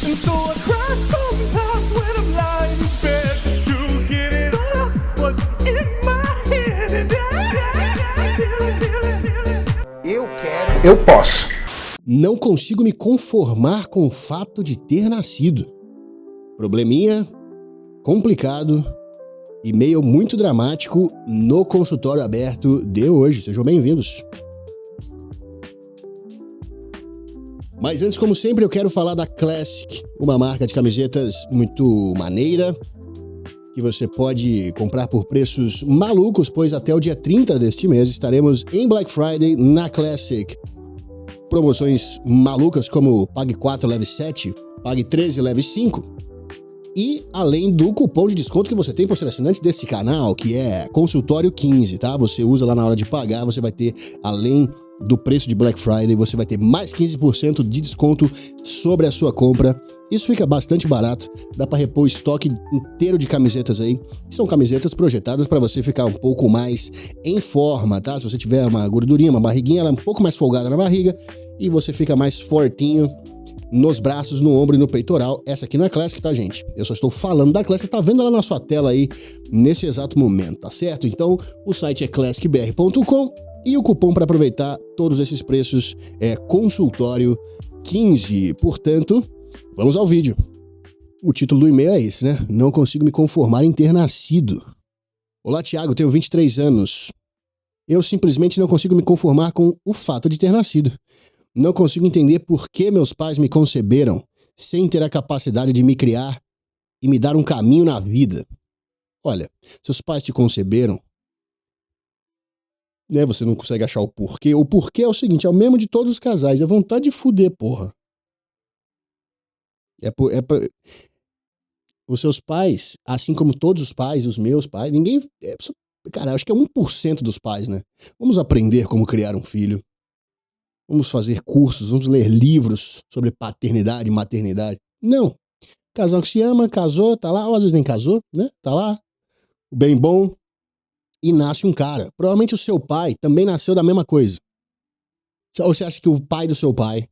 And so I cry sometimes when I'm lying in bed just to get it all out what's in my head. And Eu quero. Eu posso. Não consigo me conformar com o fato de ter nascido. Probleminha, complicado, e-mail muito dramático no consultório aberto de hoje. Sejam bem-vindos. Mas antes, como sempre, eu quero falar da Classic, uma marca de camisetas muito maneira, que você pode comprar por preços malucos, pois até o dia 30 deste mês estaremos em Black Friday na Classic. Promoções malucas como Pague 4, Leve 7, Pague 13, Leve 5. E além do cupom de desconto que você tem por ser assinante desse canal, que é Consultório 15, tá? Você usa lá na hora de pagar, você vai ter, além do preço de Black Friday, você vai ter mais 15% de desconto sobre a sua compra. Isso fica bastante barato, dá para repor o estoque inteiro de camisetas aí. São camisetas projetadas para você ficar um pouco mais em forma, tá? Se você tiver uma gordurinha, uma barriguinha, ela é um pouco mais folgada na barriga e você fica mais fortinho nos braços, no ombro e no peitoral. Essa aqui não é Classic, tá, gente? Eu só estou falando da Classic, tá vendo ela na sua tela aí nesse exato momento, tá certo? Então, o site é classicbr.com e o cupom para aproveitar todos esses preços é Consultório 15. Portanto, vamos ao vídeo. O título do e-mail é esse, né? Não consigo me conformar em ter nascido. Olá, Thiago, tenho 23 anos. Eu simplesmente não consigo me conformar com o fato de ter nascido. Não consigo entender por que meus pais me conceberam sem ter a capacidade de me criar e me dar um caminho na vida. Olha, seus pais te conceberam, né? Você não consegue achar o porquê. O porquê é o seguinte, é o mesmo de todos os casais, é vontade de fuder, porra. Os seus pais, assim como todos os pais, os meus pais, ninguém... cara, acho que é 1% dos pais, né? Vamos aprender como criar um filho. Vamos fazer cursos, vamos ler livros sobre paternidade e maternidade. Não. Casal que se ama, casou, tá lá, ou às vezes nem casou, né? Tá lá, bem bom, e nasce um cara. Provavelmente o seu pai também nasceu da mesma coisa. Ou você acha que o pai do seu pai,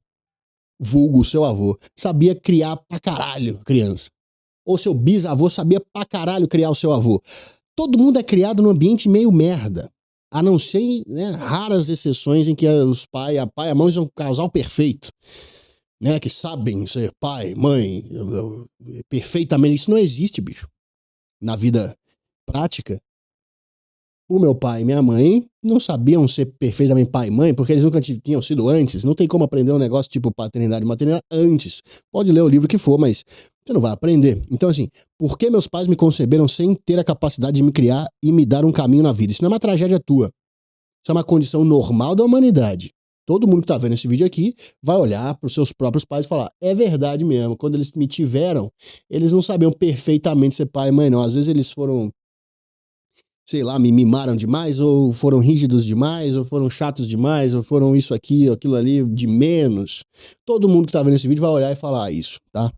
vulgo o seu avô, sabia criar pra caralho criança? Ou seu bisavô sabia pra caralho criar o seu avô? Todo mundo é criado num ambiente meio merda. A não ser, né, raras exceções em que os pai, a mãe são um casal perfeito, né, que sabem ser pai, mãe, perfeitamente. Isso não existe, bicho. Na vida prática, o meu pai e minha mãe não sabiam ser perfeitamente pai e mãe, porque eles nunca tinham sido antes. Não tem como aprender um negócio tipo paternidade e maternidade antes. Pode ler o livro que for, mas você não vai aprender. Então, assim, por que meus pais me conceberam sem ter a capacidade de me criar e me dar um caminho na vida? Isso não é uma tragédia tua. Isso é uma condição normal da humanidade. Todo mundo que tá vendo esse vídeo aqui vai olhar para os seus próprios pais e falar, é verdade mesmo, quando eles me tiveram, eles não sabiam perfeitamente ser pai e mãe, não. Às vezes eles foram, sei lá, me mimaram demais, ou foram rígidos demais, ou foram chatos demais, ou foram isso aqui, aquilo ali, de menos. Todo mundo que tá vendo esse vídeo vai olhar e falar isso, tá?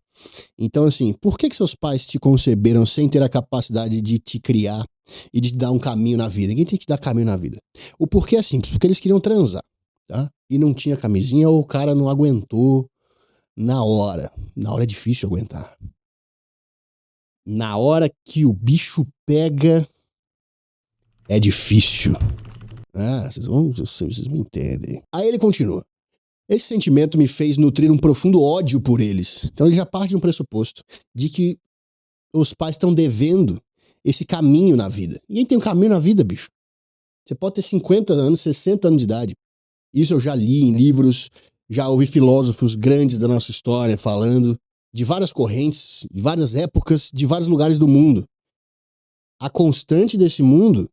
Então, assim, por que seus pais te conceberam sem ter a capacidade de te criar e de te dar um caminho na vida? Ninguém tem que te dar caminho na vida. O porquê é simples, porque eles queriam transar, tá? E não tinha camisinha ou o cara não aguentou na hora. Na hora é difícil aguentar. Na hora que o bicho pega, é difícil. Ah, vocês me entendem. Aí ele continua. Esse sentimento me fez nutrir um profundo ódio por eles. Então ele já parte de um pressuposto de que os pais estão devendo esse caminho na vida. Ninguém tem um caminho na vida, bicho. Você pode ter 50 anos, 60 anos de idade. Isso eu já li em livros, já ouvi filósofos grandes da nossa história falando de várias correntes, de várias épocas, de vários lugares do mundo. A constante desse mundo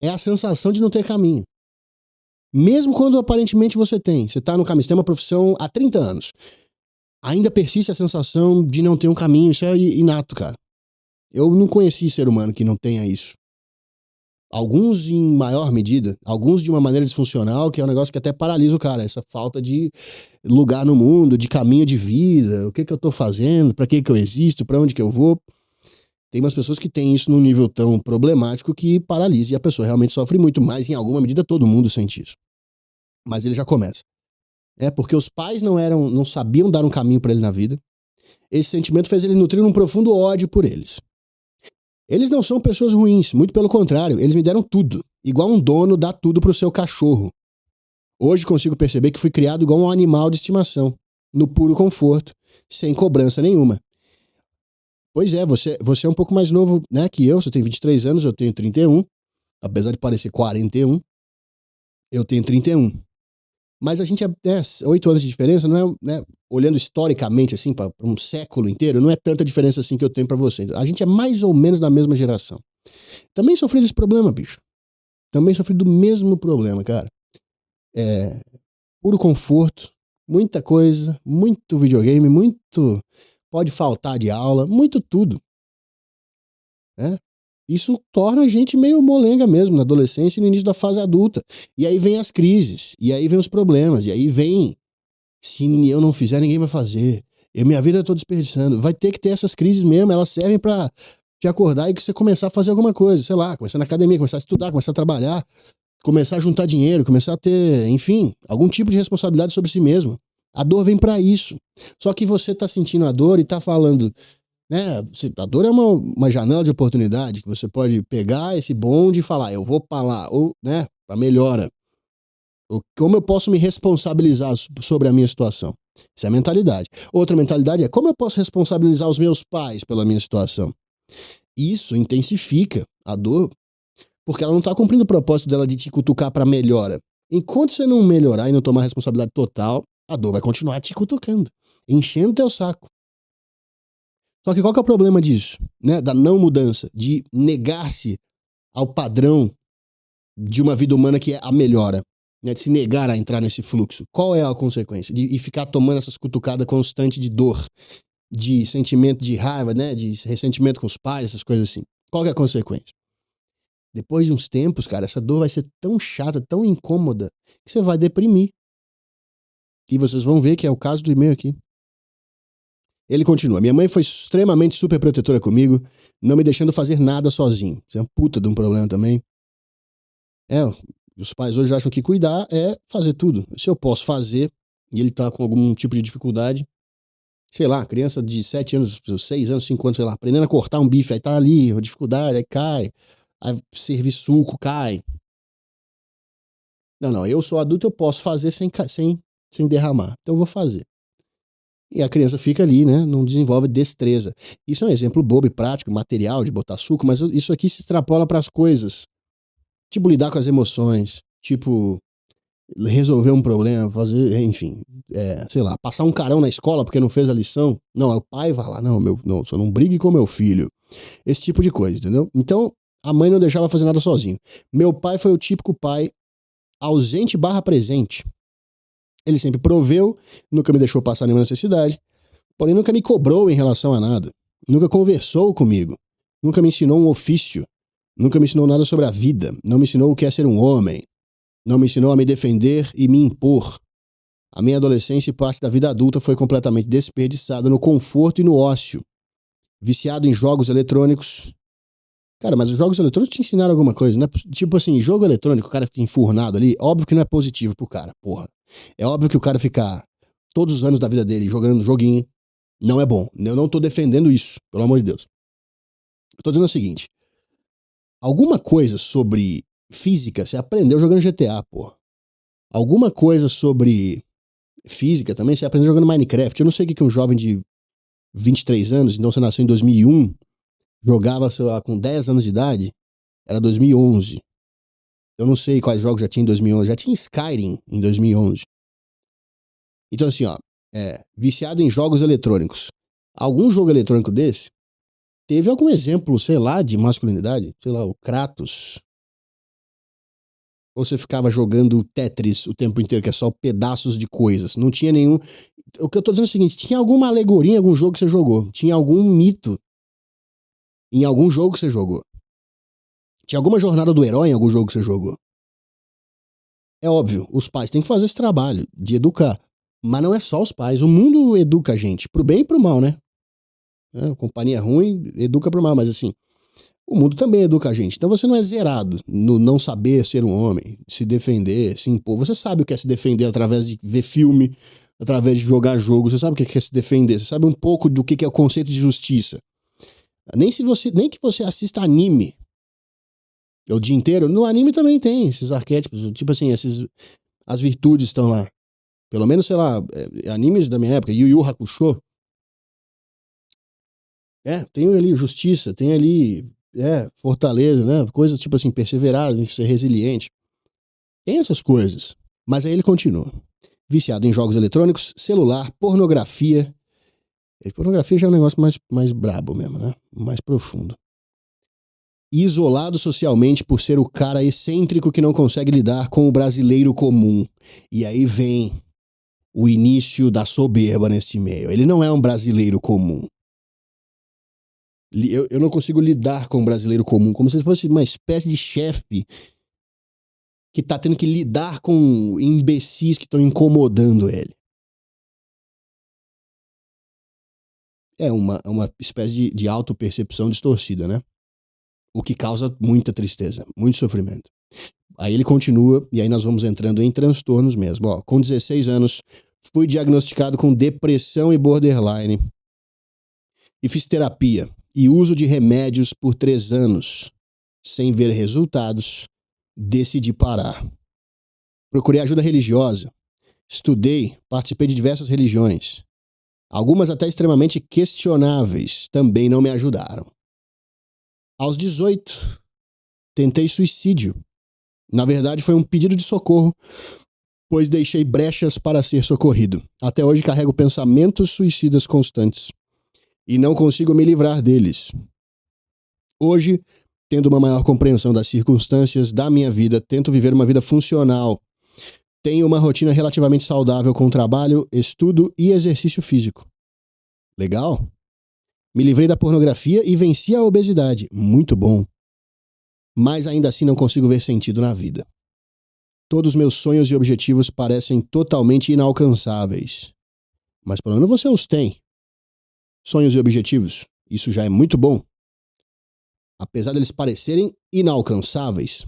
é a sensação de não ter caminho. Mesmo quando aparentemente você tá no caminho, você tem uma profissão há 30 anos, ainda persiste a sensação de não ter um caminho. Isso é inato, cara. Eu não conheci ser humano que não tenha isso. Alguns em maior medida, alguns de uma maneira disfuncional, que é um negócio que até paralisa o cara, essa falta de lugar no mundo, de caminho de vida, o que eu tô fazendo, pra que eu existo, pra onde que eu vou. Tem umas pessoas que têm isso num nível tão problemático que paralisa e a pessoa realmente sofre muito, mas em alguma medida todo mundo sente isso. Mas ele já começa. Porque os pais não sabiam dar um caminho para ele na vida. esse sentimento fez ele nutrir um profundo ódio por eles. Eles não são pessoas ruins, muito pelo contrário, eles me deram tudo, igual um dono dá tudo pro seu cachorro. Hoje consigo perceber que fui criado igual um animal de estimação, no puro conforto, sem cobrança nenhuma. Pois é, você é um pouco mais novo, né, que eu, você tem 23 anos, eu tenho 31, apesar de parecer 41, eu tenho 31. Mas a gente é 8 anos de diferença, não é, né, olhando historicamente, assim, para um século inteiro, não é tanta diferença assim que eu tenho para você. A gente é mais ou menos da mesma geração. Também sofri desse problema, bicho. Também sofri do mesmo problema, cara. Puro conforto, muita coisa, muito videogame, muito pode faltar de aula, muito tudo. Né? Isso torna a gente meio molenga mesmo na adolescência e no início da fase adulta. E aí vem as crises, e aí vem os problemas, e aí vem, se eu não fizer, ninguém vai fazer. Minha vida eu tô desperdiçando. Vai ter que ter essas crises mesmo, elas servem pra te acordar e que você começar a fazer alguma coisa, sei lá, começar na academia, começar a estudar, começar a trabalhar, começar a juntar dinheiro, começar a ter, enfim, algum tipo de responsabilidade sobre si mesmo. A dor vem pra isso. Só que você tá sentindo a dor e tá falando, né? A dor é uma janela de oportunidade que você pode pegar esse bonde e falar, eu vou pra lá, ou, né, pra melhora. Como eu posso me responsabilizar sobre a minha situação? Isso é a mentalidade. Outra mentalidade é como eu posso responsabilizar os meus pais pela minha situação? Isso intensifica a dor, porque ela não tá cumprindo o propósito dela de te cutucar pra melhora. Enquanto você não melhorar e não tomar responsabilidade total, a dor vai continuar te cutucando, enchendo teu saco. Só que qual que é o problema disso? Né? Da não mudança, de negar-se ao padrão de uma vida humana que é a melhora, né? De se negar a entrar nesse fluxo. Qual é a consequência? E ficar tomando essas cutucadas constantes de dor, de sentimento de raiva, né? De ressentimento com os pais, essas coisas assim. Qual que é a consequência? Depois de uns tempos, cara, essa dor vai ser tão chata, tão incômoda, que você vai deprimir. E vocês vão ver que é o caso do e-mail aqui. Ele continua. Minha mãe foi extremamente super protetora comigo, não me deixando fazer nada sozinho. Isso é uma puta de um problema também. Os pais hoje acham que cuidar é fazer tudo. Se eu posso fazer, e ele tá com algum tipo de dificuldade, sei lá, criança de 7 anos, 6 anos, 5 anos, sei lá, aprendendo a cortar um bife, aí tá ali, a dificuldade, aí cai, aí servir suco, cai. Não, eu sou adulto, eu posso fazer sem derramar. Então eu vou fazer. E a criança fica ali, né? Não desenvolve destreza. Isso é um exemplo bobo e prático, material de botar suco, mas isso aqui se extrapola para as coisas. Tipo, lidar com as emoções. Tipo, resolver um problema, fazer, enfim, sei lá, passar um carão na escola porque não fez a lição. Não, o pai vai lá, não, só não brigue com meu filho. Esse tipo de coisa, entendeu? Então, a mãe não deixava fazer nada sozinho. Meu pai foi o típico pai ausente / presente. Ele sempre proveu, nunca me deixou passar nenhuma necessidade, porém nunca me cobrou em relação a nada. Nunca conversou comigo. Nunca me ensinou um ofício. Nunca me ensinou nada sobre a vida. Não me ensinou o que é ser um homem. Não me ensinou a me defender e me impor. A minha adolescência e parte da vida adulta foi completamente desperdiçada no conforto e no ócio. Viciado em jogos eletrônicos. Cara, mas os jogos eletrônicos te ensinaram alguma coisa, né? Tipo assim, jogo eletrônico, o cara fica enfurnado ali, óbvio que não é positivo pro cara, porra. É óbvio que o cara ficar todos os anos da vida dele jogando joguinho não é bom. Eu não tô defendendo isso, pelo amor de Deus. Eu tô dizendo o seguinte, alguma coisa sobre física você aprendeu jogando GTA, porra. Alguma coisa sobre física também você aprendeu jogando Minecraft. Eu não sei o que um jovem de 23 anos, então você nasceu em 2001, jogava, sei lá, com 10 anos de idade, era 2011. Eu não sei quais jogos já tinha em 2011. Já tinha Skyrim em 2011. Então assim, ó, viciado em jogos eletrônicos. Algum jogo eletrônico desse teve algum exemplo, sei lá, de masculinidade? Sei lá, o Kratos. Ou você ficava jogando Tetris o tempo inteiro, que é só pedaços de coisas. Não tinha nenhum... O que eu tô dizendo é o seguinte, tinha alguma alegoria em algum jogo que você jogou. Tinha algum mito em algum jogo que você jogou. Tinha alguma jornada do herói em algum jogo que você jogou. É óbvio, os pais têm que fazer esse trabalho de educar. Mas não é só os pais. O mundo educa a gente, pro bem e pro mal, né? Companhia ruim educa pro mal, mas assim, o mundo também educa a gente. Então você não é zerado no não saber ser um homem, se defender, se impor. Você sabe o que é se defender através de ver filme, através de jogar jogo. Você sabe o que é se defender. Você sabe um pouco do que é o conceito de justiça. Nem que você assista anime o dia inteiro. No anime também tem esses arquétipos. Tipo assim, as virtudes estão lá. Pelo menos, sei lá, animes da minha época. Yu Yu Hakusho. Tem ali justiça, tem ali fortaleza, né? Coisas tipo assim, perseverar, ser resiliente. Tem essas coisas. Mas aí ele continua. Viciado em jogos eletrônicos, celular, pornografia. E pornografia já é um negócio mais brabo mesmo, né? Mais profundo. Isolado socialmente por ser o cara excêntrico que não consegue lidar com o brasileiro comum. E aí vem o início da soberba neste meio. Ele não é um brasileiro comum. Eu não consigo lidar com o brasileiro comum, como se fosse uma espécie de chefe que tá tendo que lidar com imbecis que estão incomodando ele. É uma espécie de autopercepção distorcida, né? O que causa muita tristeza, muito sofrimento. Aí ele continua, e aí nós vamos entrando em transtornos mesmo. Ó, com 16 anos, fui diagnosticado com depressão e borderline. E fiz terapia e uso de remédios por 3 anos. Sem ver resultados, decidi parar. Procurei ajuda religiosa. Estudei, participei de diversas religiões. Algumas até extremamente questionáveis também não me ajudaram. Aos 18, tentei suicídio. Na verdade, foi um pedido de socorro, pois deixei brechas para ser socorrido. Até hoje carrego pensamentos suicidas constantes e não consigo me livrar deles. Hoje, tendo uma maior compreensão das circunstâncias da minha vida, tento viver uma vida funcional. Tenho uma rotina relativamente saudável com trabalho, estudo e exercício físico. Legal? Me livrei da pornografia e venci a obesidade. Muito bom. Mas ainda assim não consigo ver sentido na vida. Todos os meus sonhos e objetivos parecem totalmente inalcançáveis. Mas pelo menos você os tem. Sonhos e objetivos. Isso já é muito bom. Apesar deles parecerem inalcançáveis.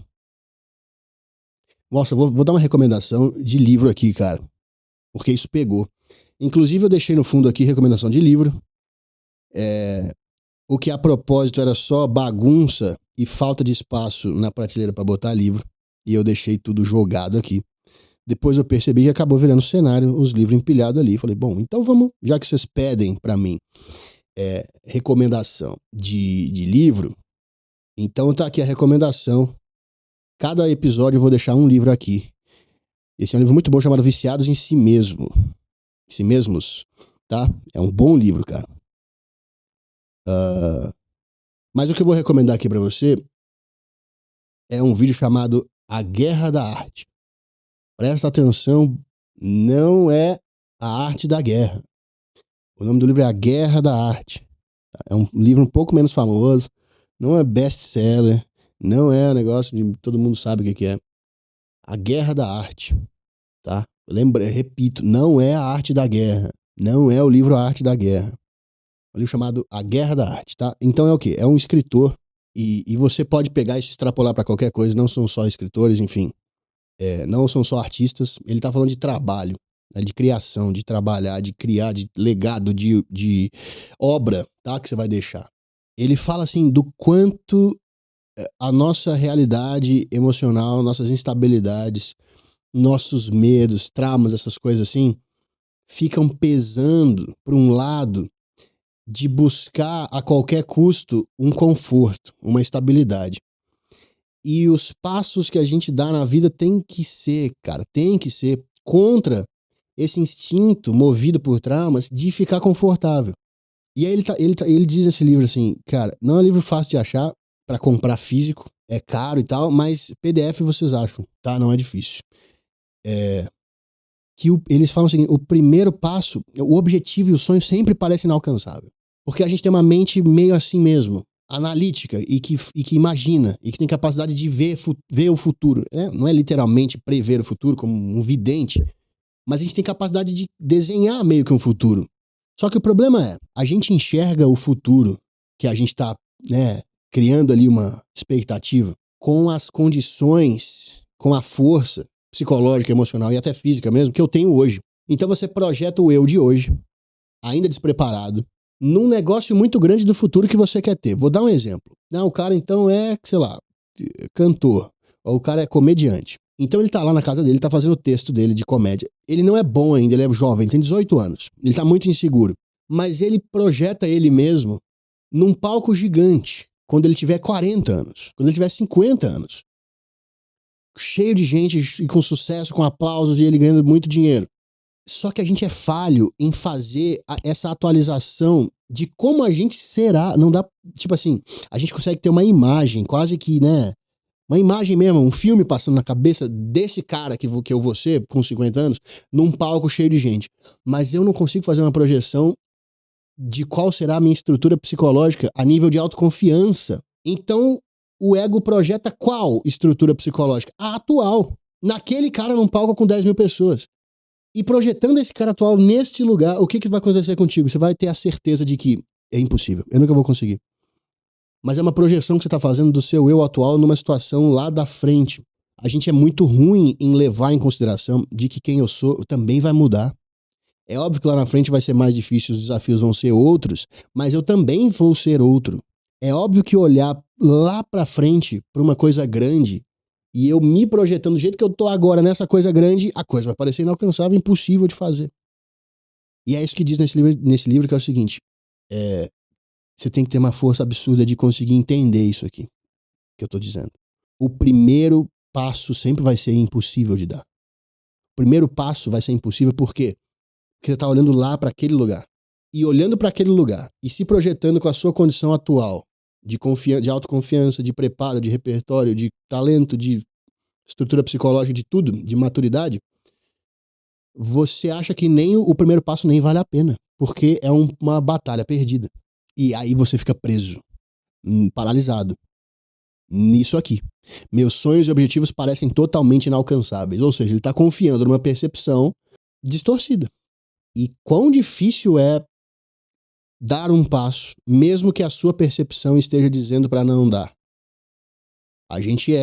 Nossa, vou dar uma recomendação de livro aqui, cara. Porque isso pegou. Inclusive eu deixei no fundo aqui recomendação de livro. O que a propósito era só bagunça e falta de espaço na prateleira para botar livro. E eu deixei tudo jogado aqui. Depois eu percebi que acabou virando cenário, os livros empilhados ali. Falei, bom, então vamos, já que vocês pedem para mim recomendação de livro, então tá aqui a recomendação. Cada episódio eu vou deixar um livro aqui. Esse é um livro muito bom chamado Viciados em Si Mesmo. Si Mesmos, tá? É um bom livro, cara. Mas o que eu vou recomendar aqui pra você é um vídeo chamado A Guerra da Arte. Presta atenção, não é a arte da guerra. O nome do livro é A Guerra da Arte. É um livro um pouco menos famoso, não é best-seller, não é um negócio de todo mundo sabe o que é. A Guerra da Arte, tá? Repito, não é a arte da guerra, não é o livro A Arte da Guerra. É um livro chamado A Guerra da Arte, tá? Então é o quê? É um escritor e você pode pegar isso e extrapolar para qualquer coisa, não são só escritores, enfim. Não são só artistas, ele tá falando de trabalho, né, de criação, de trabalhar, de criar, de legado, de obra, tá, que você vai deixar. Ele fala assim do quanto a nossa realidade emocional, nossas instabilidades, nossos medos, traumas, essas coisas assim, ficam pesando para um lado de buscar a qualquer custo um conforto, uma estabilidade. E os passos que a gente dá na vida tem que ser contra esse instinto movido por traumas de ficar confortável. E aí ele diz nesse livro assim, cara, não é um livro fácil de achar para comprar físico, é caro e tal, mas PDF vocês acham, tá? Não é difícil. Eles falam o seguinte, o primeiro passo, o objetivo e o sonho sempre parecem inalcançável. Porque a gente tem uma mente meio assim mesmo, analítica e que imagina e que tem capacidade de ver o futuro. Não é literalmente prever o futuro como um vidente, mas a gente tem capacidade de desenhar meio que um futuro. Só que o problema é, a gente enxerga o futuro que a gente está criando ali uma expectativa com as condições, com a força psicológica, emocional e até física mesmo que eu tenho hoje. Então você projeta o eu de hoje, ainda despreparado, num negócio muito grande do futuro que você quer ter. Vou dar um exemplo. O cara então é, sei lá, cantor, ou o cara é comediante. Então ele tá lá na casa dele, tá fazendo o texto dele de comédia. Ele não é bom ainda, ele é jovem, ele tem 18 anos. Ele tá muito inseguro. Mas ele projeta ele mesmo num palco gigante, quando ele tiver 40 anos, quando ele tiver 50 anos. Cheio de gente e com sucesso, com aplausos e ele ganhando muito dinheiro. Só que a gente é falho em fazer essa atualização de como a gente será. Não dá, tipo assim, a gente consegue ter uma imagem, quase que, né? Uma imagem mesmo, um filme passando na cabeça desse cara que eu vou ser com 50 anos, num palco cheio de gente. Mas eu não consigo fazer uma projeção de qual será a minha estrutura psicológica a nível de autoconfiança. Então, o ego projeta qual estrutura psicológica? A atual. Naquele cara num palco com 10 mil pessoas. E projetando esse cara atual neste lugar, o que vai acontecer contigo? Você vai ter a certeza de que é impossível, eu nunca vou conseguir. Mas é uma projeção que você está fazendo do seu eu atual numa situação lá da frente. A gente é muito ruim em levar em consideração de que quem eu sou também vai mudar. É óbvio que lá na frente vai ser mais difícil, os desafios vão ser outros, mas eu também vou ser outro. É óbvio que olhar lá pra frente para uma coisa grande e eu me projetando do jeito que eu tô agora nessa coisa grande, a coisa vai parecer inalcançável, impossível de fazer. E é isso que diz nesse livro que é o seguinte, você tem que ter uma força absurda de conseguir entender isso aqui que eu tô dizendo. O primeiro passo sempre vai ser impossível de dar. O primeiro passo vai ser impossível por quê? Porque você tá olhando lá para aquele lugar. E olhando para aquele lugar e se projetando com a sua condição atual de autoconfiança, de preparo, de repertório, de talento, de estrutura psicológica, de tudo, de maturidade, você acha que nem o primeiro passo nem vale a pena, porque é uma batalha perdida. E aí você fica preso, paralisado, nisso aqui. Meus sonhos e objetivos parecem totalmente inalcançáveis, ou seja, ele está confiando numa percepção distorcida. E quão difícil é dar um passo, mesmo que a sua percepção esteja dizendo para não dar. A gente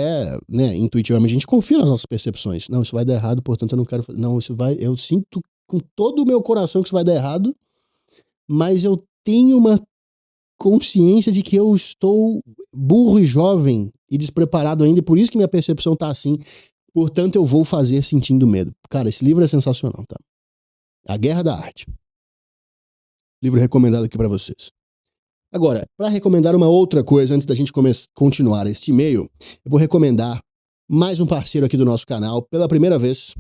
intuitivamente, a gente confia nas nossas percepções. Não, isso vai dar errado, portanto eu não quero fazer. Não, eu sinto com todo o meu coração que isso vai dar errado, mas eu tenho uma consciência de que eu estou burro e jovem e despreparado ainda, e por isso que minha percepção tá assim, portanto eu vou fazer sentindo medo. Cara, esse livro é sensacional, tá? A Guerra da Arte. Livro recomendado aqui para vocês. Agora, para recomendar uma outra coisa, antes da gente continuar este e-mail, eu vou recomendar mais um parceiro aqui do nosso canal. Pela primeira vez,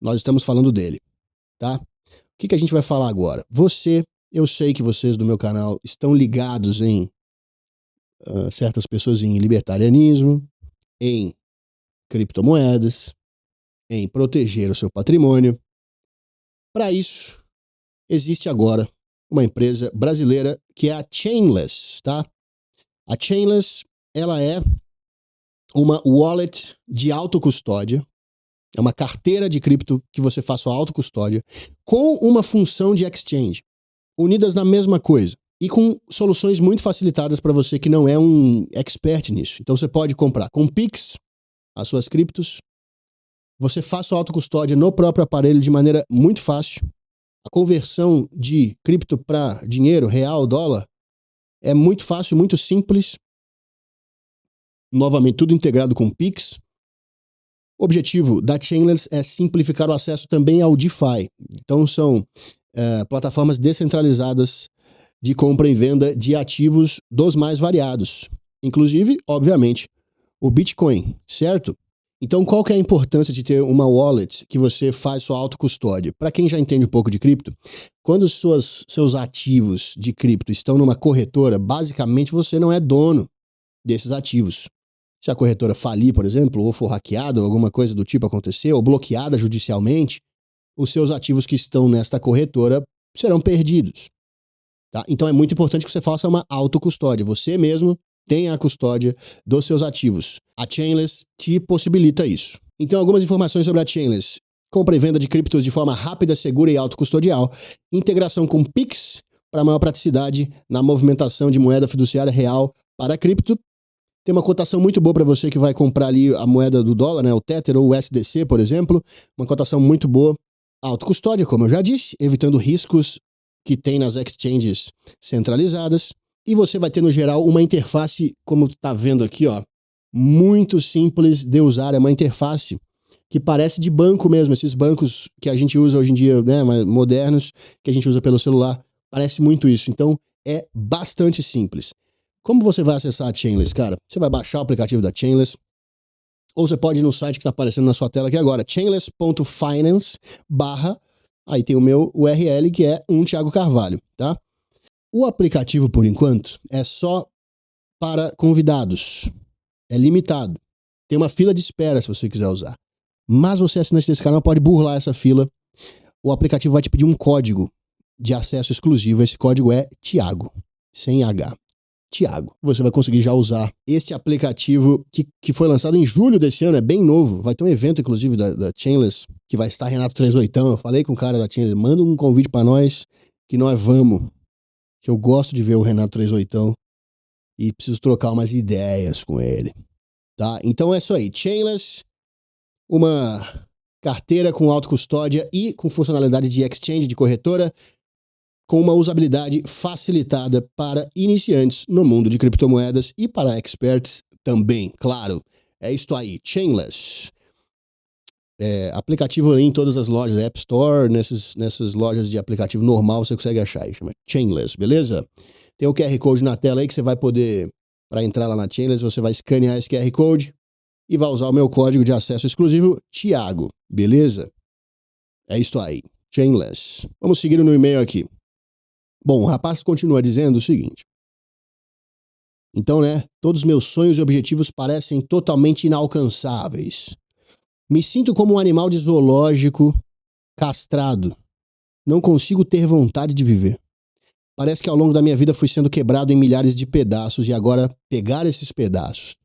nós estamos falando dele, tá? O que a gente vai falar agora? Eu sei que vocês do meu canal estão ligados em certas pessoas em libertarianismo, em criptomoedas, em proteger o seu patrimônio. Para isso, existe agora uma empresa brasileira que é a Chainless, tá? A Chainless, ela é uma wallet de autocustódia, é uma carteira de cripto que você faz sua autocustódia com uma função de exchange, unidas na mesma coisa e com soluções muito facilitadas para você que não é um expert nisso. Então você pode comprar com Pix as suas criptos, você faz sua autocustódia no próprio aparelho de maneira muito fácil. A conversão de cripto para dinheiro, real, dólar, é muito fácil, muito simples. Novamente, tudo integrado com Pix. O objetivo da Chainless é simplificar o acesso também ao DeFi. Então, são plataformas descentralizadas de compra e venda de ativos dos mais variados. Inclusive, obviamente, o Bitcoin, certo? Então, qual que é a importância de ter uma wallet que você faz sua autocustódia? Para quem já entende um pouco de cripto, quando seus ativos de cripto estão numa corretora, basicamente você não é dono desses ativos. Se a corretora falir, por exemplo, ou for hackeada, ou alguma coisa do tipo acontecer, ou bloqueada judicialmente, os seus ativos que estão nesta corretora serão perdidos. Tá? Então, é muito importante que você faça uma autocustódia. Você mesmo tenha a custódia dos seus ativos. A Chainless te possibilita isso. Então, algumas informações sobre a Chainless. Compra e venda de criptos de forma rápida, segura e autocustodial. Integração com Pix para maior praticidade na movimentação de moeda fiduciária real para cripto. Tem uma cotação muito boa para você que vai comprar ali a moeda do dólar, né, o Tether ou o USDC, por exemplo. Uma cotação muito boa. Autocustódia, como eu já disse, evitando riscos que tem nas exchanges centralizadas. E você vai ter, no geral, uma interface, como tá vendo aqui, ó, muito simples de usar. É uma interface que parece de banco mesmo, esses bancos que a gente usa hoje em dia, né, modernos, que a gente usa pelo celular, parece muito isso. Então, é bastante simples. Como você vai acessar a Chainless, cara? Você vai baixar o aplicativo da Chainless, ou você pode ir no site que está aparecendo na sua tela aqui agora, chainless.finance/, aí tem o meu URL, que é Thiago Carvalho, tá? O aplicativo, por enquanto, é só para convidados, é limitado. Tem uma fila de espera se você quiser usar. Mas você, assinante desse canal, pode burlar essa fila. O aplicativo vai te pedir um código de acesso exclusivo. Esse código é Thiago, sem H. Thiago. Você vai conseguir já usar este aplicativo que foi lançado em julho desse ano, é bem novo. Vai ter um evento, inclusive, da Chainless, que vai estar Renato 38. Eu falei com o cara da Chainless, manda um convite para nós, que nós vamos. Que eu gosto de ver o Renato 38 e preciso trocar umas ideias com ele. Tá? Então é isso aí. Chainless, uma carteira com autocustódia e com funcionalidade de exchange, de corretora, com uma usabilidade facilitada para iniciantes no mundo de criptomoedas e para experts também, claro. É isto aí, Chainless. Aplicativo em todas as lojas, App Store, nessas lojas de aplicativo normal você consegue achar aí, chama Chainless, beleza? Tem o QR Code na tela aí que você vai poder, para entrar lá na Chainless, você vai escanear esse QR Code e vai usar o meu código de acesso exclusivo, Thiago, beleza? É isto aí, Chainless. Vamos seguir no e-mail aqui. Bom, o rapaz continua dizendo o seguinte. Então, né, todos os meus sonhos e objetivos parecem totalmente inalcançáveis. Me sinto como um animal de zoológico castrado. Não consigo ter vontade de viver. Parece que ao longo da minha vida fui sendo quebrado em milhares de pedaços e agora pegar esses pedaços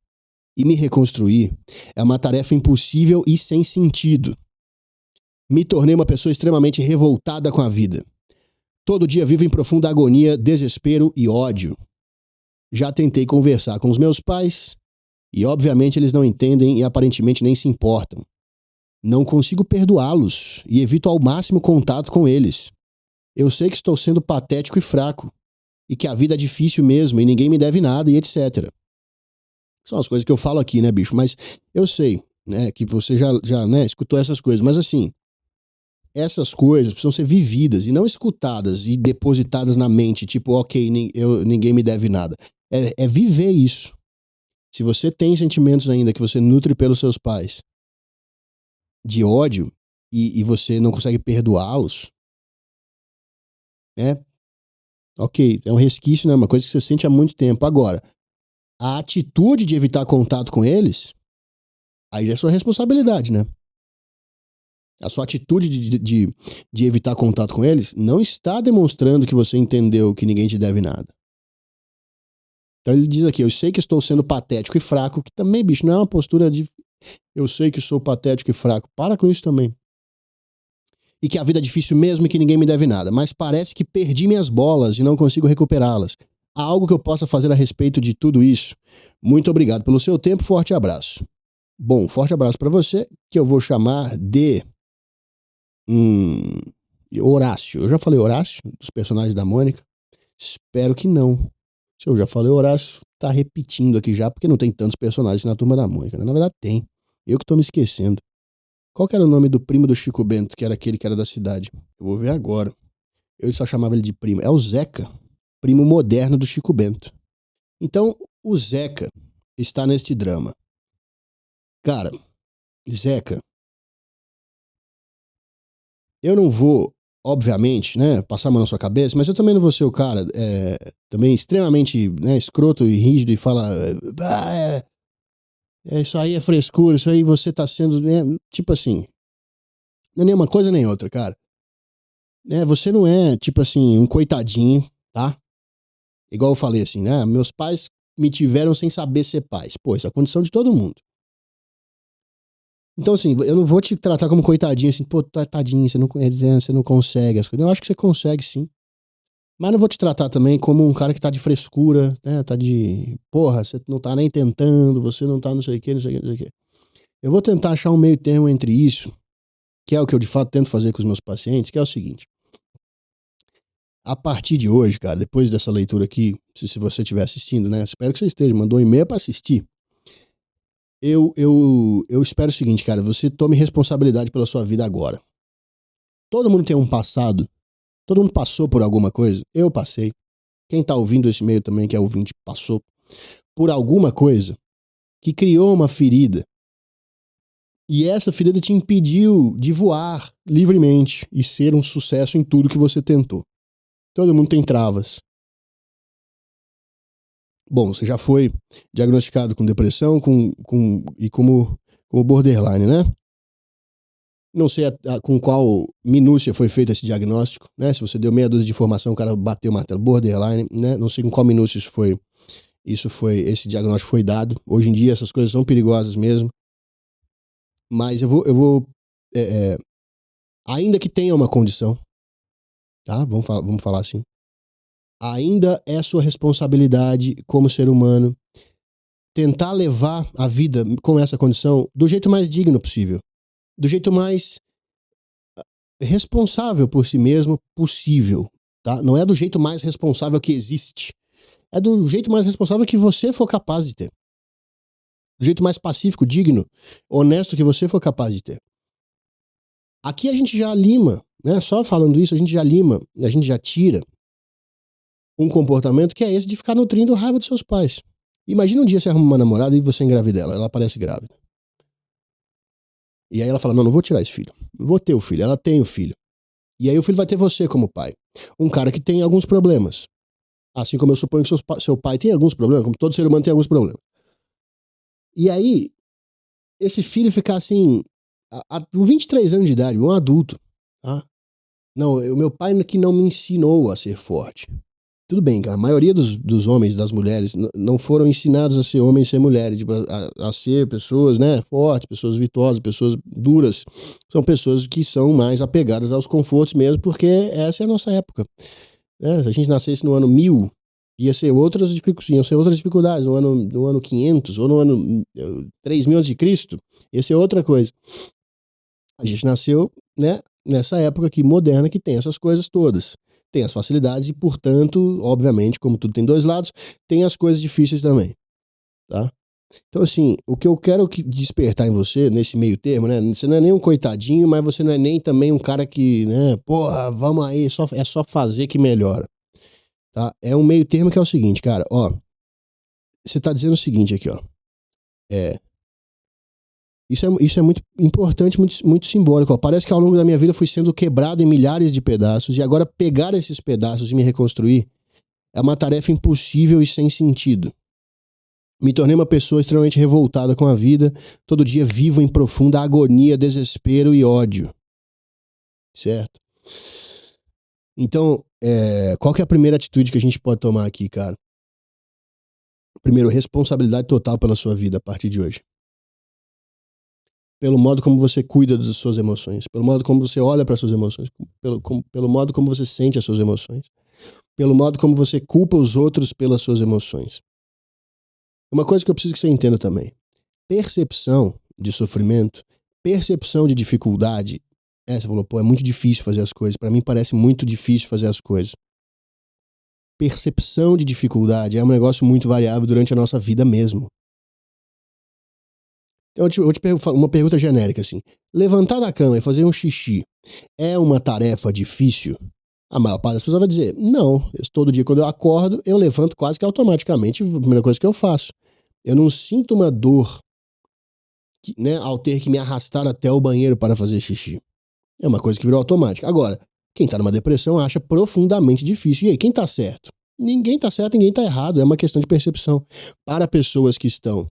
e me reconstruir é uma tarefa impossível e sem sentido. Me tornei uma pessoa extremamente revoltada com a vida. Todo dia vivo em profunda agonia, desespero e ódio. Já tentei conversar com os meus pais e, obviamente, eles não entendem e aparentemente nem se importam. Não consigo perdoá-los e evito ao máximo contato com eles. Eu sei que estou sendo patético e fraco e que a vida é difícil mesmo e ninguém me deve nada e etc. São as coisas que eu falo aqui, né, bicho? Mas eu sei, né, que você já né, escutou essas coisas, mas assim, essas coisas precisam ser vividas e não escutadas e depositadas na mente, tipo, ok, ninguém me deve nada. É viver isso. Se você tem sentimentos ainda que você nutre pelos seus pais de ódio e você não consegue perdoá-los, né? Ok, é um resquício, né? Uma coisa que você sente há muito tempo. Agora, a atitude de evitar contato com eles, aí é sua responsabilidade, né? A sua atitude de evitar contato com eles não está demonstrando que você entendeu que ninguém te deve nada. Então ele diz aqui, eu sei que estou sendo patético e fraco, que também, bicho, não é uma postura de eu sei que sou patético e fraco. Para com isso também. E que a vida é difícil mesmo e que ninguém me deve nada. Mas parece que perdi minhas bolas e não consigo recuperá-las. Há algo que eu possa fazer a respeito de tudo isso? Muito obrigado pelo seu tempo, forte abraço. Bom, forte abraço para você, que eu vou chamar de Horácio. Eu já falei Horácio, dos personagens da Mônica? Espero que não. Se eu já falei Horácio, tá repetindo aqui já, porque não tem tantos personagens na Turma da Mônica, né? Na verdade tem. Eu que tô me esquecendo. Qual que era o nome do primo do Chico Bento, que era aquele que era da cidade? Eu vou ver agora. Eu só chamava ele de primo. É o Zeca, primo moderno do Chico Bento. Então, o Zeca está neste drama. Cara, Zeca, eu não vou, obviamente, né, passar a mão na sua cabeça, mas eu também não vou ser o cara também extremamente, né, escroto e rígido e falar isso aí é frescura, isso aí você tá sendo, né, tipo assim, não é nem uma coisa nem outra, cara. Você não é, tipo assim, um coitadinho, tá? Igual eu falei assim, né, meus pais me tiveram sem saber ser pais. Pô, isso é a condição de todo mundo. Então, assim, eu não vou te tratar como coitadinho, assim, pô, tadinho, você não consegue as coisas. Eu acho que você consegue, sim. Mas não vou te tratar também como um cara que tá de frescura, né? Tá de, porra, você não tá nem tentando, você não tá não sei o que, não sei o que, não sei o que. Eu vou tentar achar um meio termo entre isso que é o que eu de fato tento fazer com os meus pacientes, que é o seguinte. A partir de hoje, cara, depois dessa leitura aqui, se você estiver assistindo, né? Espero que você esteja, mandou um e-mail para assistir. Eu espero o seguinte, cara, você tome responsabilidade pela sua vida agora. Todo mundo tem um passado, todo mundo passou por alguma coisa, eu passei. Quem tá ouvindo esse e-mail também, que é ouvinte, passou por alguma coisa que criou uma ferida. E essa ferida te impediu de voar livremente e ser um sucesso em tudo que você tentou. Todo mundo tem travas. Bom, você já foi diagnosticado com depressão e como borderline, né? Não sei com qual minúcia foi feito esse diagnóstico, né? Se você deu meia dúzia de informação, o cara bateu o martelo, borderline, né? Não sei com qual minúcia esse diagnóstico foi dado. Hoje em dia essas coisas são perigosas mesmo. Mas eu vou ainda que tenha uma condição, tá? Vamos falar assim. Ainda é sua responsabilidade como ser humano tentar levar a vida com essa condição do jeito mais digno possível, do jeito mais responsável por si mesmo possível, tá? Não é do jeito mais responsável que existe, é do jeito mais responsável que você for capaz de ter, do jeito mais pacífico, digno, honesto que você for capaz de ter. Aqui a gente já lima, né? Só falando isso, a gente já tira um comportamento que é esse de ficar nutrindo raiva dos seus pais. Imagina um dia você arruma uma namorada e você engravida ela aparece grávida. E aí ela fala, não vou tirar esse filho, vou ter o filho, ela tem o filho. E aí o filho vai ter você como pai. Um cara que tem alguns problemas. Assim como eu suponho que seu pai tem alguns problemas, como todo ser humano tem alguns problemas. E aí, esse filho ficar assim, com 23 anos de idade, um adulto. Tá? Não, o meu pai que não me ensinou a ser forte. Tudo bem, a maioria dos homens e das mulheres não foram ensinados a ser homens e ser mulheres, tipo, a ser pessoas, né, fortes, pessoas virtuosas, pessoas duras. São pessoas que são mais apegadas aos confortos mesmo, porque essa é a nossa época. Né? Se a gente nascesse no ano 1000, iam ser outras dificuldades. No ano 500 ou no ano 3000 a.C., ia ser outra coisa. A gente nasceu, né, nessa época aqui moderna que tem essas coisas todas. Tem as facilidades e, portanto, obviamente, como tudo tem dois lados, tem as coisas difíceis também, tá? Então, assim, o que eu quero despertar em você, nesse meio termo, né? Você não é nem um coitadinho, mas você não é nem também um cara que, né? Porra, vamos aí, é só fazer que melhora, tá? É um meio termo que é o seguinte, cara, ó. Você tá dizendo o seguinte aqui, ó. Isso é muito importante, muito simbólico. Ó. Parece que ao longo da minha vida fui sendo quebrado em milhares de pedaços e agora pegar esses pedaços e me reconstruir é uma tarefa impossível e sem sentido. Me tornei uma pessoa extremamente revoltada com a vida, todo dia vivo em profunda agonia, desespero e ódio. Certo? Então, qual que é a primeira atitude que a gente pode tomar aqui, cara? Primeiro, responsabilidade total pela sua vida a partir de hoje. Pelo modo como você cuida das suas emoções, pelo modo como você olha para as suas emoções, pelo modo como você sente as suas emoções, pelo modo como você culpa os outros pelas suas emoções. Uma coisa que eu preciso que você entenda também. Percepção de sofrimento, percepção de dificuldade. Você falou, pô, é muito difícil fazer as coisas. Para mim parece muito difícil fazer as coisas. Percepção de dificuldade é um negócio muito variável durante a nossa vida mesmo. Então, eu te pergunto uma pergunta genérica, assim. Levantar da cama e fazer um xixi é uma tarefa difícil? A maior parte das pessoas vai dizer, não. Todo dia quando eu acordo, eu levanto quase que automaticamente, a primeira coisa que eu faço. Eu não sinto uma dor, né, ao ter que me arrastar até o banheiro para fazer xixi. É uma coisa que virou automática. Agora, quem tá numa depressão acha profundamente difícil. E aí, quem tá certo? Ninguém tá certo, ninguém tá errado. É uma questão de percepção. Para pessoas que estão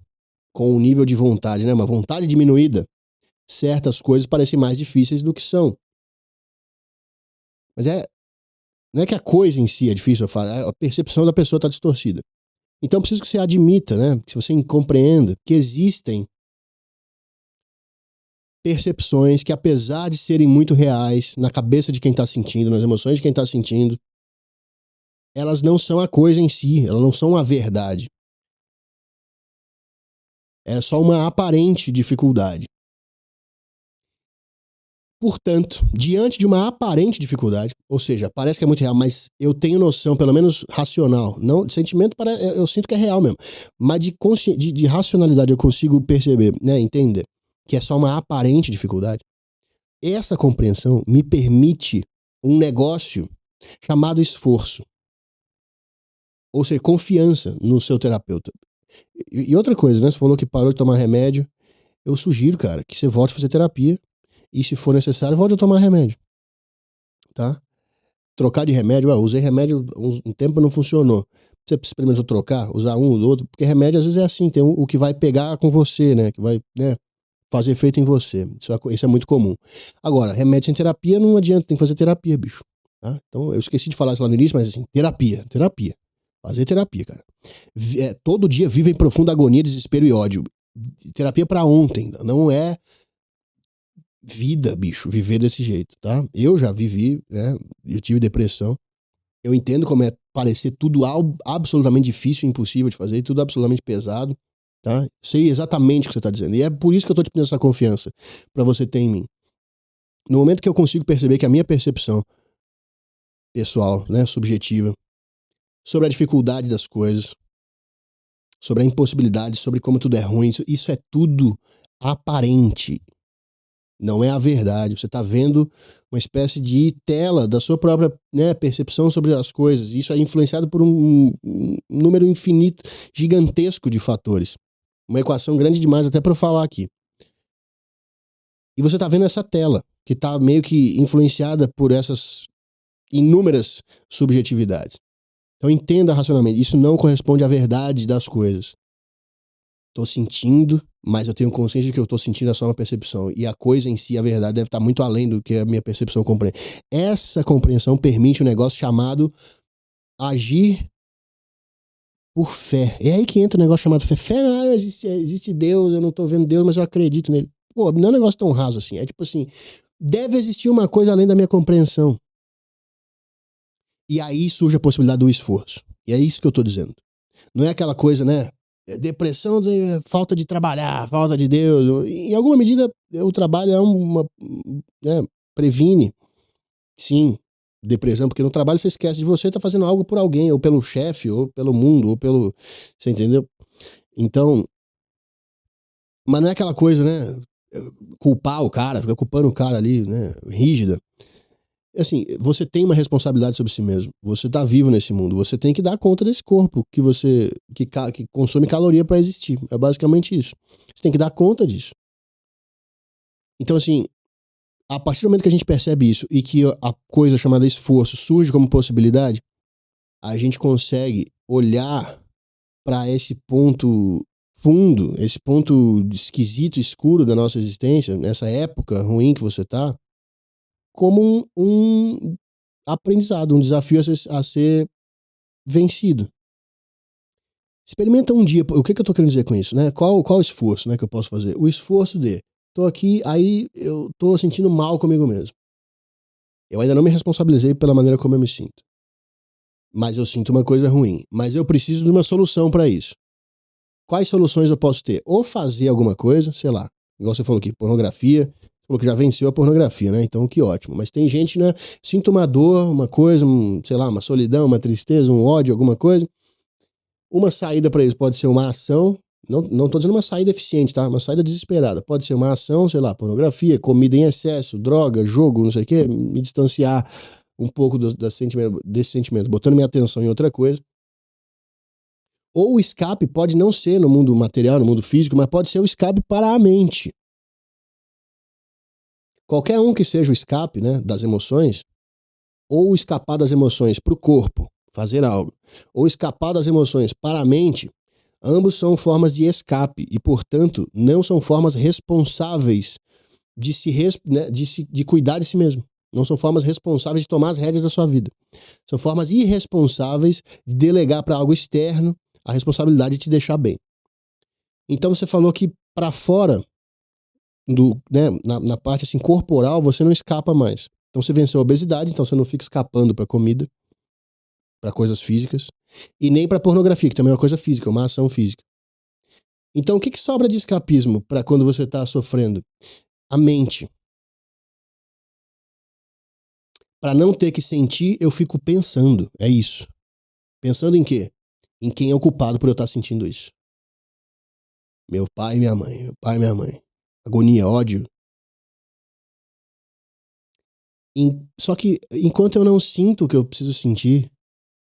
com um nível de vontade, né, uma vontade diminuída, certas coisas parecem mais difíceis do que são. Mas não é que a coisa em si é difícil, a percepção da pessoa está distorcida. Então, preciso que você admita, né, que você compreenda que existem percepções que, apesar de serem muito reais na cabeça de quem está sentindo, nas emoções de quem está sentindo, elas não são a coisa em si, elas não são a verdade. É só uma aparente dificuldade. Portanto, diante de uma aparente dificuldade, ou seja, parece que é muito real, mas eu tenho noção, pelo menos racional, não, sentimento eu sinto que é real mesmo, mas de racionalidade eu consigo perceber, né, entender que é só uma aparente dificuldade. Essa compreensão me permite um negócio chamado esforço, ou seja, confiança no seu terapeuta. E outra coisa, né, você falou que parou de tomar remédio, eu sugiro, cara, que você volte a fazer terapia. E se for necessário, volte a tomar remédio, tá? Trocar de remédio, usei remédio um tempo não funcionou. Você experimentou trocar, usar um ou outro, porque remédio às vezes é assim, tem o que vai pegar com você, né? Que vai, né, fazer efeito em você. Isso é muito comum. Agora, remédio sem terapia não adianta, tem que fazer terapia, bicho. Tá? Então, eu esqueci de falar isso lá no início, mas assim, terapia. Fazer terapia, cara. Todo dia vive em profunda agonia, desespero e ódio. Terapia pra ontem, não é vida, bicho, viver desse jeito, tá? Eu já vivi, né? Eu tive depressão. Eu entendo como é parecer tudo absolutamente difícil, impossível de fazer, tudo absolutamente pesado, tá? Sei exatamente o que você tá dizendo. E é por isso que eu tô te pedindo essa confiança pra você ter em mim. No momento que eu consigo perceber que a minha percepção pessoal, né, subjetiva, sobre a dificuldade das coisas, sobre a impossibilidade, sobre como tudo é ruim, isso é tudo aparente. Não é a verdade. Você está vendo uma espécie de tela da sua própria, né, percepção sobre as coisas. Isso é influenciado por um número infinito, gigantesco de fatores. Uma equação grande demais até para eu falar aqui. E você está vendo essa tela, que está meio que influenciada por essas inúmeras subjetividades. Então entenda racionalmente, isso não corresponde à verdade das coisas. Estou sentindo, mas eu tenho consciência de que eu estou sentindo é só uma percepção. E a coisa em si, a verdade, deve estar muito além do que a minha percepção compreende. Essa compreensão permite um negócio chamado agir por fé. É aí que entra o negócio chamado fé. Fé não existe Deus, eu não estou vendo Deus, mas eu acredito nele. Pô, não é um negócio tão raso assim. É tipo assim, deve existir uma coisa além da minha compreensão. E aí surge a possibilidade do esforço. E é isso que eu estou dizendo. Não é aquela coisa, né? Depressão, falta de trabalhar, falta de Deus. Em alguma medida, o trabalho é né, previne, sim, depressão, porque no trabalho você esquece de você, tá fazendo algo por alguém, ou pelo chefe, ou pelo mundo, ou pelo... Você entendeu? Então, mas não é aquela coisa, né? Culpar o cara, ficar culpando o cara ali, né? Rígida. Assim, você tem uma responsabilidade sobre si mesmo. Você tá vivo nesse mundo. Você tem que dar conta desse corpo que consome caloria para existir. É basicamente isso. Você tem que dar conta disso. Então, assim, a partir do momento que a gente percebe isso e que a coisa chamada esforço surge como possibilidade, a gente consegue olhar para esse ponto fundo, esse ponto esquisito, escuro da nossa existência, nessa época ruim que você tá, como um aprendizado, um desafio a ser vencido. Experimenta um dia, o que eu tô querendo dizer com isso, né? Qual o esforço, né, que eu posso fazer? O esforço tô aqui, aí eu tô sentindo mal comigo mesmo. Eu ainda não me responsabilizei pela maneira como eu me sinto. Mas eu sinto uma coisa ruim. Mas eu preciso de uma solução para isso. Quais soluções eu posso ter? Ou fazer alguma coisa, sei lá, igual você falou aqui, pornografia, falou que já venceu a pornografia, né? Então, que ótimo. Mas tem gente, né? Sinto uma dor, uma coisa, sei lá, uma solidão, uma tristeza, um ódio, alguma coisa. Uma saída para isso pode ser uma ação. Não tô dizendo uma saída eficiente, tá? Uma saída desesperada. Pode ser uma ação, sei lá, pornografia, comida em excesso, droga, jogo, não sei o quê. Me distanciar um pouco desse sentimento, botando minha atenção em outra coisa. Ou o escape pode não ser no mundo material, no mundo físico, mas pode ser o escape para a mente. Qualquer um que seja o escape, né, das emoções, ou escapar das emoções para o corpo, fazer algo, ou escapar das emoções para a mente, ambos são formas de escape e, portanto, não são formas responsáveis de cuidar de si mesmo. Não são formas responsáveis de tomar as rédeas da sua vida. São formas irresponsáveis de delegar para algo externo a responsabilidade de te deixar bem. Então você falou que para fora, né, na parte assim, corporal, você não escapa mais. Então você venceu a obesidade, então você não fica escapando para comida, para coisas físicas, e nem para pornografia, que também é uma coisa física, uma ação física. Então o que sobra de escapismo para quando você está sofrendo? A mente. Pra não ter que sentir, eu fico pensando. É isso. Pensando em quê? Em quem é o culpado por eu estar sentindo isso. Meu pai e minha mãe. Meu pai e minha mãe. Agonia, ódio. Só que enquanto eu não sinto o que eu preciso sentir,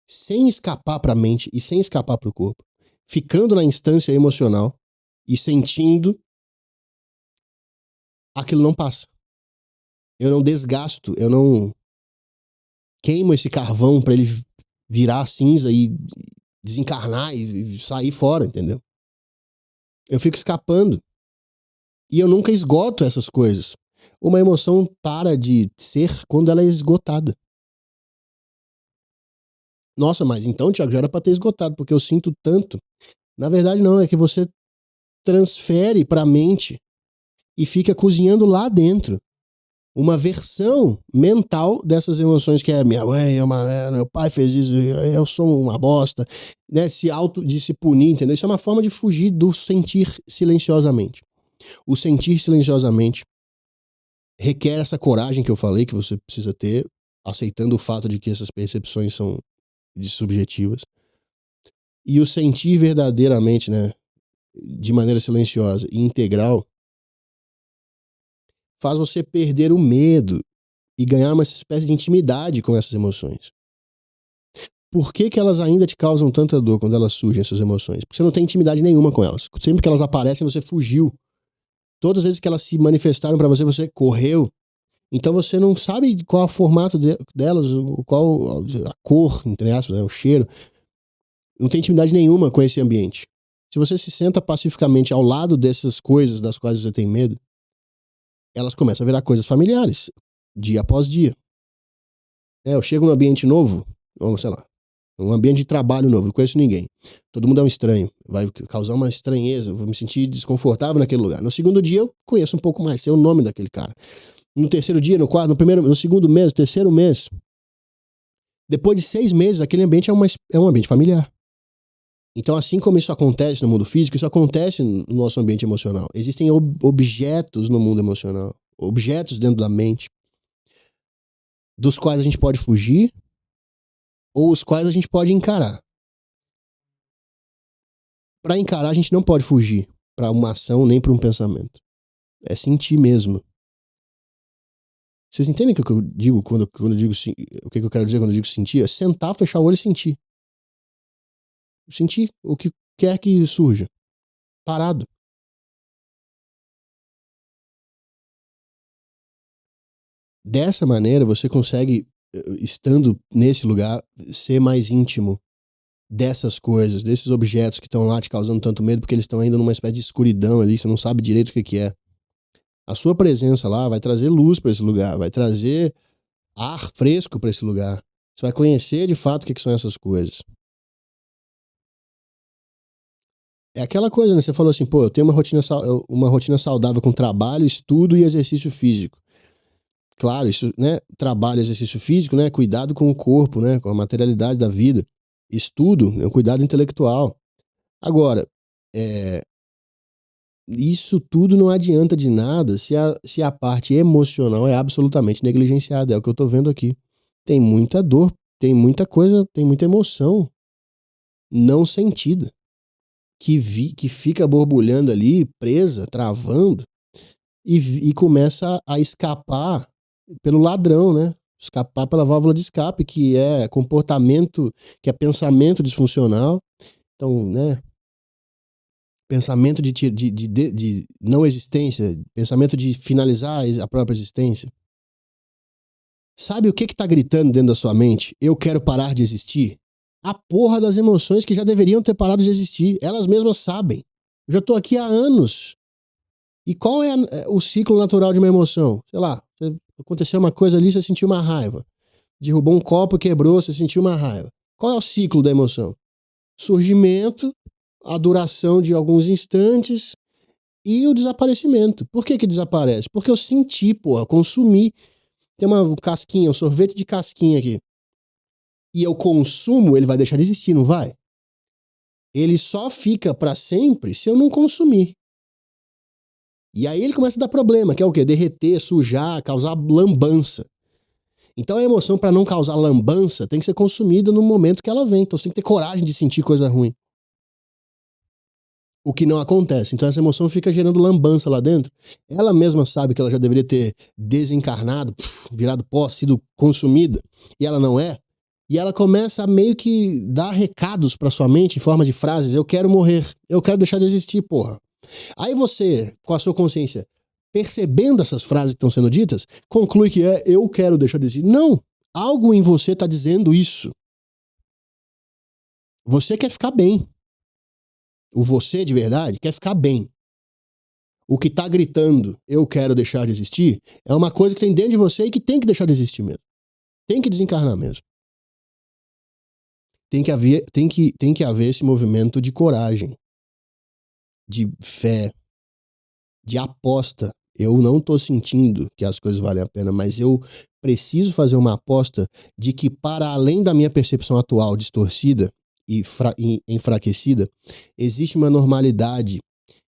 sem escapar pra mente e sem escapar pro corpo, ficando na instância emocional e sentindo, aquilo não passa. Eu não desgasto, eu não queimo esse carvão pra ele virar cinza e desencarnar e sair fora, entendeu? Eu fico escapando. E eu nunca esgoto essas coisas. Uma emoção para de ser quando ela é esgotada. Nossa, mas então, Thiago, já era pra ter esgotado, porque eu sinto tanto. Na verdade, não, é que você transfere pra mente e fica cozinhando lá dentro uma versão mental dessas emoções que é minha mãe, meu pai fez isso, eu sou uma bosta, né? De se punir, entendeu? Isso é uma forma de fugir do sentir silenciosamente. O sentir silenciosamente requer essa coragem que eu falei que você precisa ter, aceitando o fato de que essas percepções são subjetivas. E o sentir verdadeiramente, né, de maneira silenciosa e integral, faz você perder o medo e ganhar uma espécie de intimidade com essas emoções. Por que elas ainda te causam tanta dor quando elas surgem, essas emoções? Porque você não tem intimidade nenhuma com elas. Sempre que elas aparecem, você fugiu. Todas as vezes que elas se manifestaram pra você, você correu. Então você não sabe qual é o formato delas, qual a cor, entre aspas, né, o cheiro. Não tem intimidade nenhuma com esse ambiente. Se você se senta pacificamente ao lado dessas coisas das quais você tem medo, elas começam a virar coisas familiares, dia após dia. Eu chego num ambiente novo, ou sei lá, um ambiente de trabalho novo, não conheço ninguém. Todo mundo é um estranho, vai causar uma estranheza, vou me sentir desconfortável naquele lugar. No segundo dia eu conheço um pouco mais, sei o nome daquele cara. No terceiro dia, no quarto, no segundo mês, terceiro mês, depois de 6 meses, aquele ambiente é um ambiente familiar. Então, assim como isso acontece no mundo físico, isso acontece no nosso ambiente emocional. Existem objetos no mundo emocional, objetos dentro da mente, dos quais a gente pode fugir ou os quais a gente pode encarar. Para encarar, a gente não pode fugir para uma ação nem para um pensamento. É sentir mesmo. Vocês entendem o que eu digo quando eu digo o que eu quero dizer quando eu digo sentir? É sentar, fechar o olho e sentir. Sentir o que quer que surja. Parado. Dessa maneira, você consegue, estando nesse lugar, ser mais íntimo dessas coisas, desses objetos que estão lá te causando tanto medo, porque eles estão ainda numa espécie de escuridão ali, você não sabe direito o que é. A sua presença lá vai trazer luz para esse lugar, vai trazer ar fresco para esse lugar. Você vai conhecer de fato o que são essas coisas. É aquela coisa, né? Você falou assim, pô, eu tenho uma rotina saudável com trabalho, estudo e exercício físico. Claro, isso, né? Trabalho, exercício físico, né? Cuidado com o corpo, né? Com a materialidade da vida. Estudo, é um cuidado intelectual. Agora, isso tudo não adianta de nada se a parte emocional é absolutamente negligenciada. É o que eu tô vendo aqui. Tem muita dor, tem muita coisa, tem muita emoção não sentida. Que fica borbulhando ali, presa, travando, e começa a escapar pelo ladrão, né? Escapar pela válvula de escape, que é comportamento, que é pensamento disfuncional. Então, né? Pensamento de não existência, pensamento de finalizar a própria existência. Sabe o que tá gritando dentro da sua mente? Eu quero parar de existir? A porra das emoções que já deveriam ter parado de existir. Elas mesmas sabem. Eu já tô aqui há anos. E qual é o ciclo natural de uma emoção? Sei lá, aconteceu uma coisa ali, você sentiu uma raiva. Derrubou um copo, quebrou, você sentiu uma raiva. Qual é o ciclo da emoção? Surgimento, a duração de alguns instantes e o desaparecimento. Por que desaparece? Porque eu senti, porra, consumi. Tem uma casquinha, um sorvete de casquinha aqui. E eu consumo, ele vai deixar de existir, não vai? Ele só fica para sempre se eu não consumir. E aí ele começa a dar problema, que é o quê? Derreter, sujar, causar lambança. Então a emoção, para não causar lambança, tem que ser consumida no momento que ela vem. Então você tem que ter coragem de sentir coisa ruim. O que não acontece. Então essa emoção fica gerando lambança lá dentro. Ela mesma sabe que ela já deveria ter desencarnado, virado pó, sido consumida, e ela não é. E ela começa a meio que dar recados pra sua mente em forma de frases. Eu quero morrer, eu quero deixar de existir, porra. Aí você, com a sua consciência, percebendo essas frases que estão sendo ditas, conclui que é eu quero deixar de existir. Não, algo em você está dizendo isso. Você quer ficar bem. O você de verdade quer ficar bem. O que está gritando eu quero deixar de existir é uma coisa que tem dentro de você e que tem que deixar de existir mesmo. Tem que desencarnar mesmo. Tem que haver esse movimento de coragem, de fé, de aposta. Eu não estou sentindo que as coisas valem a pena, mas eu preciso fazer uma aposta de que, para além da minha percepção atual distorcida e enfraquecida, existe uma normalidade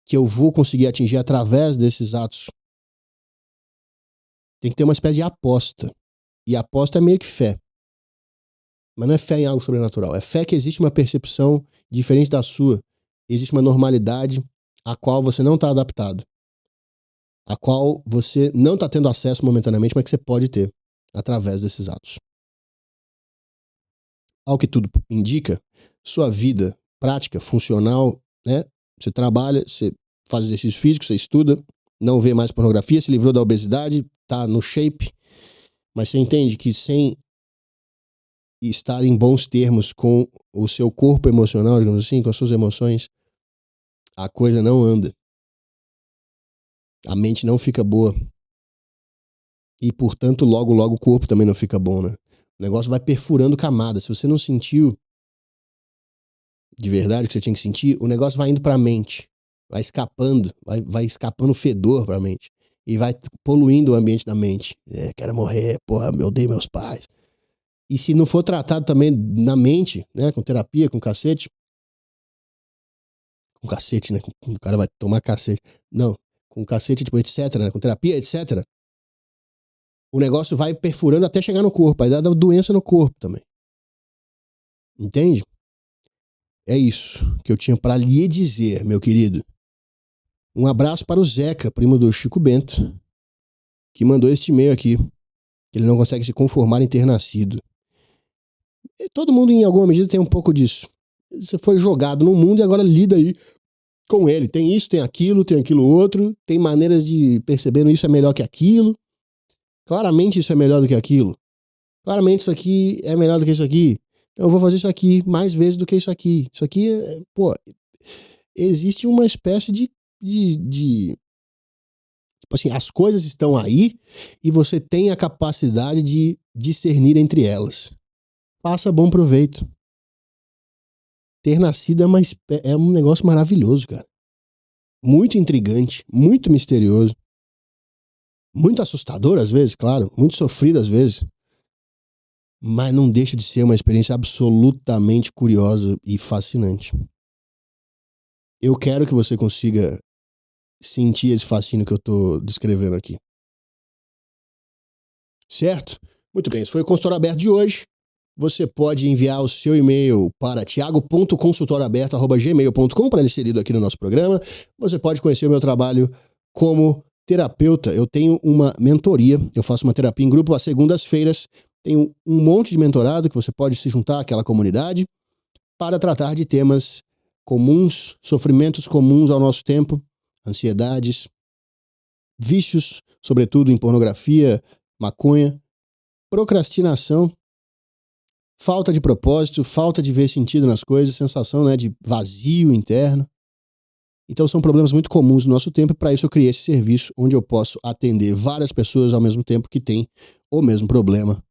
que eu vou conseguir atingir através desses atos. Tem que ter uma espécie de aposta. E aposta é meio que fé. Mas não é fé em algo sobrenatural. É fé que existe uma percepção diferente da sua. Existe uma normalidade a qual você não está adaptado. A qual você não está tendo acesso momentaneamente, mas que você pode ter através desses atos. Ao que tudo indica, sua vida prática, funcional, né? Você trabalha, você faz exercício físico, você estuda, não vê mais pornografia, se livrou da obesidade, tá no shape, mas você entende que sem estar em bons termos com o seu corpo emocional, digamos assim, com as suas emoções, a coisa não anda. A mente não fica boa. E, portanto, logo o corpo também não fica bom, né? O negócio vai perfurando camadas. Se você não sentiu de verdade o que você tinha que sentir, o negócio vai indo pra mente. Vai escapando, vai escapando fedor pra mente. E vai poluindo o ambiente da mente. Quero morrer, porra, eu odeio meus pais. E se não for tratado também na mente, né, com terapia, com cacete, né, o cara vai tomar cacete, não, com cacete, tipo, etc, né, com terapia, etc, o negócio vai perfurando até chegar no corpo, aí dá doença no corpo também. Entende? É isso que eu tinha pra lhe dizer, meu querido. Um abraço para o Zeca, primo do Chico Bento, que mandou este e-mail aqui, que ele não consegue se conformar em ter nascido. E todo mundo, em alguma medida, tem um pouco disso. Você foi jogado no mundo e agora lida aí com ele. Tem isso, tem aquilo outro. Tem maneiras de perceber isso é melhor que aquilo. Claramente isso é melhor do que aquilo. Claramente isso aqui é melhor do que isso aqui. Então eu vou fazer isso aqui mais vezes do que isso aqui. Isso aqui, existe uma espécie de tipo assim, as coisas estão aí e você tem a capacidade de discernir entre elas. Faça bom proveito. Ter nascido é um negócio maravilhoso, cara. Muito intrigante, muito misterioso. Muito assustador às vezes, claro. Muito sofrido às vezes. Mas não deixa de ser uma experiência absolutamente curiosa e fascinante. Eu quero que você consiga sentir esse fascínio que eu tô descrevendo aqui. Certo? Muito bem, esse foi o Consultório Aberto de hoje. Você pode enviar o seu e-mail para thiago.consultorioaberto@gmail.com para ele ser lido aqui no nosso programa. Você pode conhecer o meu trabalho como terapeuta. Eu tenho uma mentoria, eu faço uma terapia em grupo às segundas-feiras. Tenho um monte de mentorado que você pode se juntar àquela comunidade para tratar de temas comuns, sofrimentos comuns ao nosso tempo, ansiedades, vícios, sobretudo em pornografia, maconha, procrastinação, falta de propósito, falta de ver sentido nas coisas, sensação, né, de vazio interno. Então são problemas muito comuns no nosso tempo e para isso eu criei esse serviço onde eu posso atender várias pessoas ao mesmo tempo que têm o mesmo problema.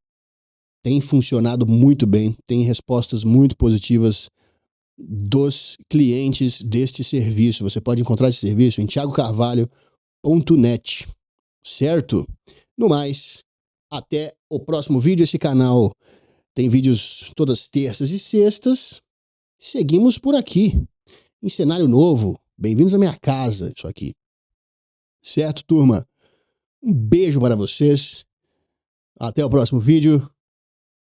Tem funcionado muito bem, tem respostas muito positivas dos clientes deste serviço. Você pode encontrar esse serviço em thiagocarvalho.net, certo? No mais, até o próximo vídeo. Esse canal tem vídeos todas terças e sextas. Seguimos por aqui, em cenário novo. Bem-vindos à minha casa, isso aqui. Certo, turma? Um beijo para vocês. Até o próximo vídeo.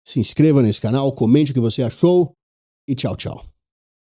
Se inscreva nesse canal, comente o que você achou e tchau, tchau.